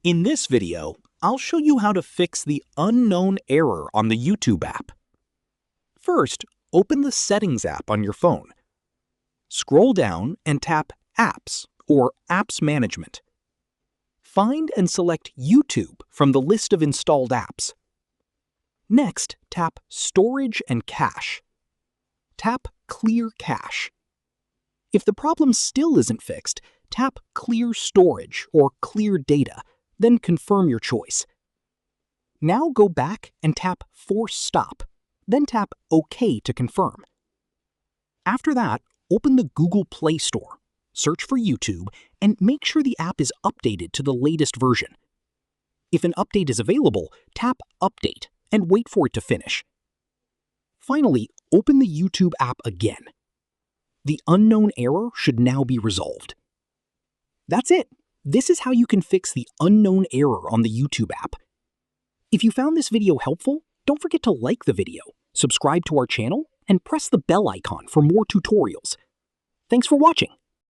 In this video, I'll show you how to fix the unknown error on the YouTube app. First, open the Settings app on your phone. Scroll down and tap Apps or Apps Management. Find and select YouTube from the list of installed apps. Next, tap Storage and Cache. Tap Clear Cache. If the problem still isn't fixed, tap Clear Storage or Clear Data, then confirm your choice. Now go back and tap Force Stop, then tap OK to confirm. After that, open the Google Play Store, search for YouTube, and make sure the app is updated to the latest version. If an update is available, tap Update and wait for it to finish. Finally, open the YouTube app again. The unknown error should now be resolved. That's it. This is how you can fix the unknown error on the YouTube app. If you found this video helpful, don't forget to like the video, subscribe to our channel, and press the bell icon for more tutorials. Thanks for watching.